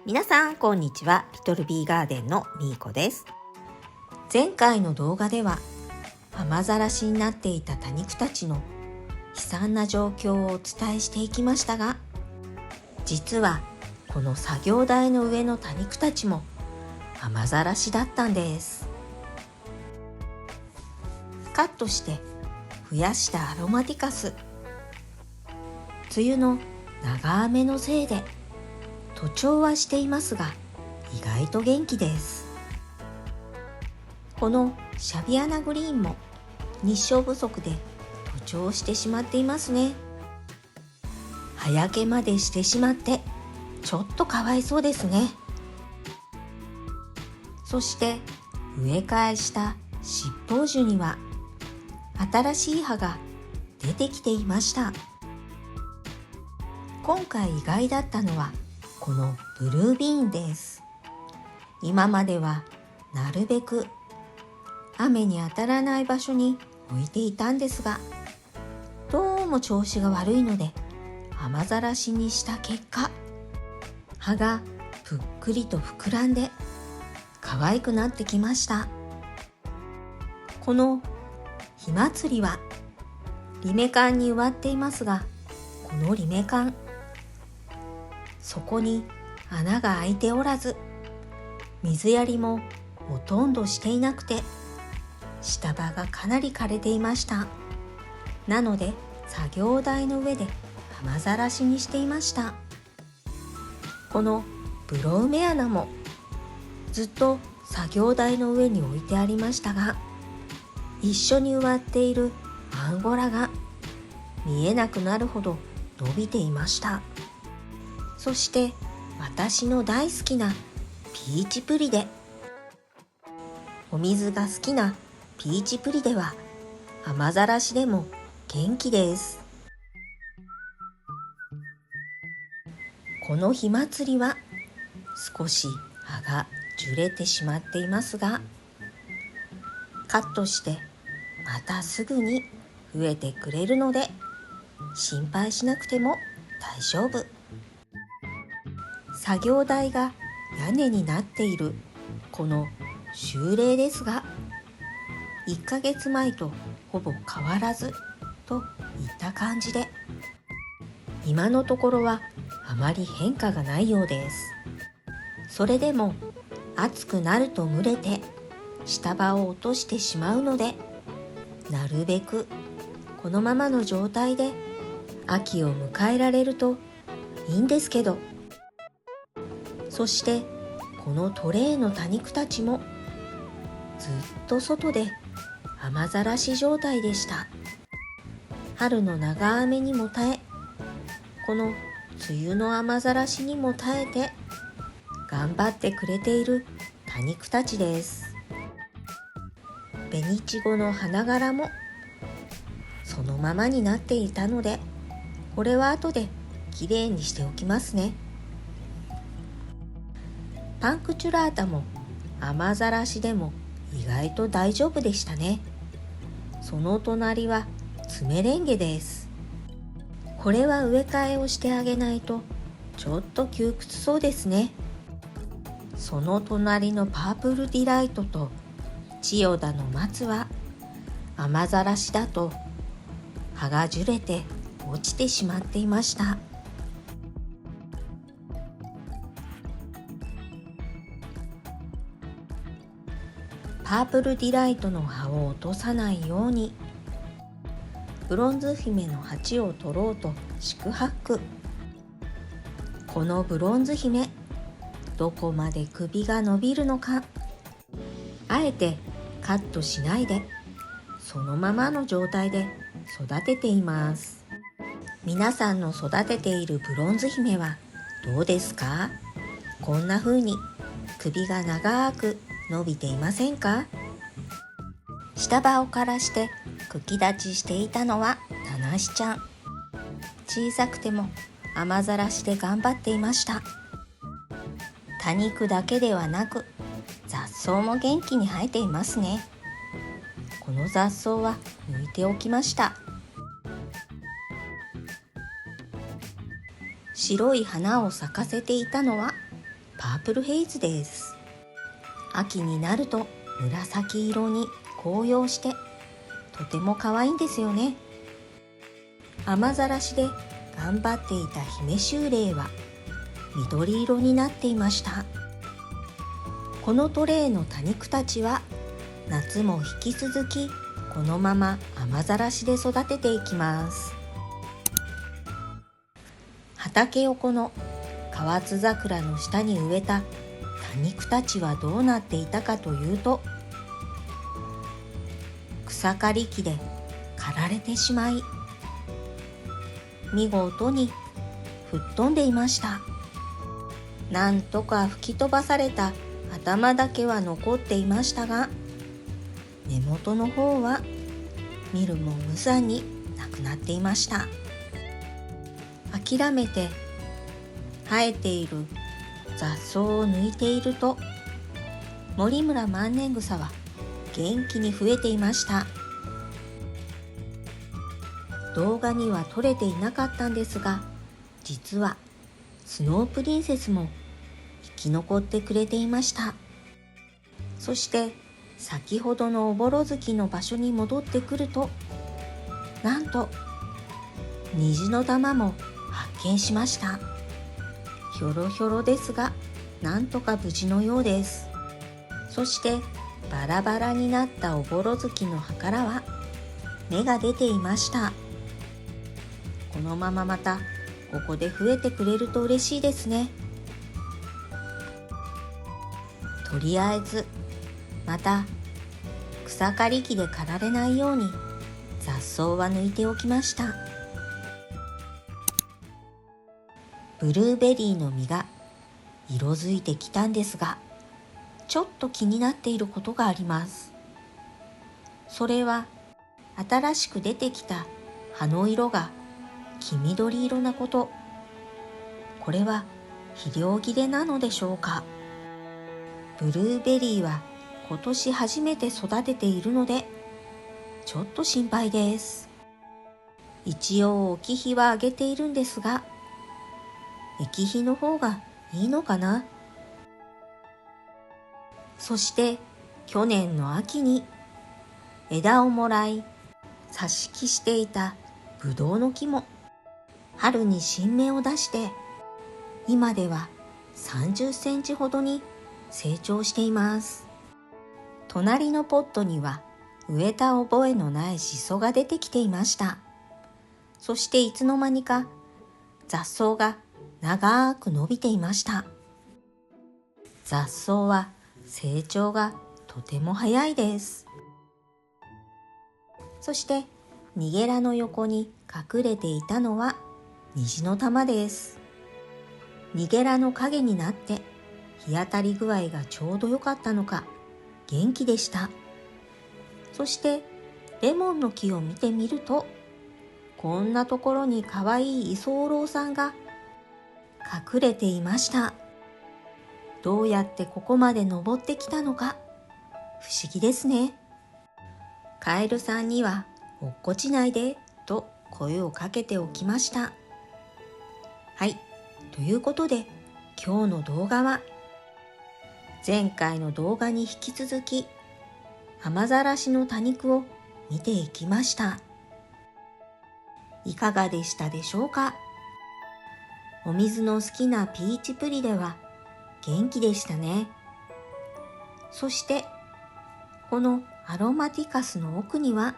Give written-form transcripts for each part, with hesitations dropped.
皆さんこんにちは。リトルビーガーデンのみーこです。前回の動画では雨ざらしになっていた多肉たちの悲惨な状況をお伝えしていきましたが、実はこの作業台の上の多肉たちも雨ざらしだったんです。カットして増やしたアロマティカス、梅雨の長雨のせいで徒長はしていますが意外と元気です。このシャビアナグリーンも日照不足で徒長してしまっていますね。葉焼けまでしてしまってちょっとかわいそうですね。そして植え替えした七宝樹には新しい葉が出てきていました。今回意外だったのはこのブルービーンです。今まではなるべく雨に当たらない場所に置いていたんですが、どうも調子が悪いので雨ざらしにした結果、葉がぷっくりと膨らんで可愛くなってきました。この火祭りはリメカンに植わっていますが、このリメカン、そこに穴が開いておらず、水やりもほとんどしていなくて、下葉がかなり枯れていました。なので作業台の上で雨ざらしにしていました。このブロウメアナもずっと作業台の上に置いてありましたが、一緒に植わっているアンゴラが見えなくなるほど伸びていました。そして私の大好きなピーチプリデ、お水が好きなピーチプリデは雨ざらしでも元気です。この火祭りは少し葉が樹れてしまっていますが、カットしてまたすぐに増えてくれるので心配しなくても大丈夫。作業台が屋根になっているこの修嶺ですが、1ヶ月前とほぼ変わらずといった感じで、今のところはあまり変化がないようです。それでも暑くなると蒸れて下葉を落としてしまうので、なるべくこのままの状態で秋を迎えられるといいんですけど。そしてこのトレイの多肉たちもずっと外で雨ざらし状態でした。春の長雨にも耐え、この梅雨の雨ざらしにも耐えて頑張ってくれている多肉たちです。紅いちごの花柄もそのままになっていたので、これは後できれいにしておきますね。パンクチュラータも雨ざらしでも意外と大丈夫でしたね。その隣はツメレンゲです。これは植え替えをしてあげないとちょっと窮屈そうですね。その隣のパープルディライトと千代田の松は雨ざらしだと葉が樹れて落ちてしまっていました。パープルディライトの葉を落とさないようにブロンズ姫の鉢を取ろうと四苦八苦。このブロンズ姫、どこまで首が伸びるのか。あえてカットしないでそのままの状態で育てています。皆さんの育てているブロンズ姫はどうですか？こんな風に首が長く伸びていませんか？下葉を枯らして茎立ちしていたのはタナシちゃん。小さくても雨ざらしで頑張っていました。多肉だけではなく雑草も元気に生えていますね。この雑草は抜いておきました。白い花を咲かせていたのはパープルヘイズです。秋になると紫色に紅葉してとても可愛いんですよね。雨ざらしで頑張っていた姫秋麗は緑色になっていました。このトレイの多肉たちは夏も引き続きこのまま雨ざらしで育てていきます。畑横の河津桜の下に植えた多肉たちはどうなっていたかというと、草刈り機で刈られてしまい、見事に吹っ飛んでいました。なんとか吹き飛ばされた頭だけは残っていましたが、根元の方は見るも無残になくなっていました。諦めて生えている雑草を抜いていると、森村万年草は元気に増えていました。動画には撮れていなかったんですが、実はスノープリンセスも生き残ってくれていました。そして先ほどのおぼろ月の場所に戻ってくると、なんと虹の玉も発見しました。ひょろひょろですが、なんとか無事のようです。そしてバラバラになったおぼろ月の葉からは芽が出ていました。このまままたここで増えてくれると嬉しいですね。とりあえずまた草刈り機で刈られないように雑草は抜いておきました。ブルーベリーの実が色づいてきたんですが、ちょっと気になっていることがあります。それは新しく出てきた葉の色が黄緑色なこと。これは肥料切れなのでしょうか。ブルーベリーは今年初めて育てているのでちょっと心配です。一応置き肥はあげているんですが、液肥の方がいいのかな。そして去年の秋に枝をもらい挿し木していたブドウの木も春に新芽を出して、今では30センチほどに成長しています。隣のポットには植えた覚えのないシソが出てきていました。そしていつの間にか雑草が長く伸びていました。雑草は成長がとても早いです。そしてニゲラの横に隠れていたのは虹の玉です。ニゲラの影になって日当たり具合がちょうど良かったのか元気でした。そしてレモンの木を見てみると、こんなところにかわいい居候さんが隠れていました。どうやってここまで登ってきたのか不思議ですね。カエルさんには落っこちないでと声をかけておきました。はい、ということで今日の動画は前回の動画に引き続き雨ざらしの多肉を見ていきました。いかがでしたでしょうか。お水の好きなピーチプリでは元気でしたね。そしてこのアロマティカスの奥には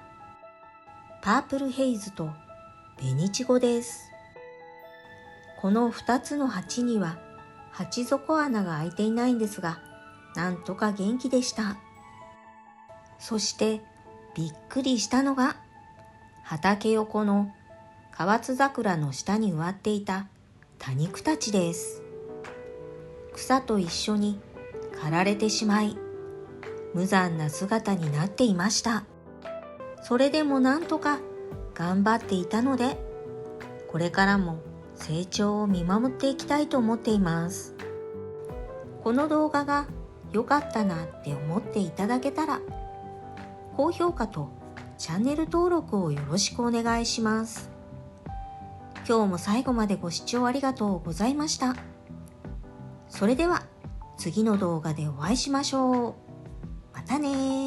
パープルヘイズとベニチゴです。この2つの鉢には鉢底穴が開いていないんですが、なんとか元気でした。そしてびっくりしたのが、畑横の河津桜の下に植わっていた多肉たちです。草と一緒に刈られてしまい、無残な姿になっていました。それでもなんとか頑張っていたので、これからも成長を見守っていきたいと思っています。この動画が良かったなって思っていただけたら、高評価とチャンネル登録をよろしくお願いします。今日も最後までご視聴ありがとうございました。それでは次の動画でお会いしましょう。またね。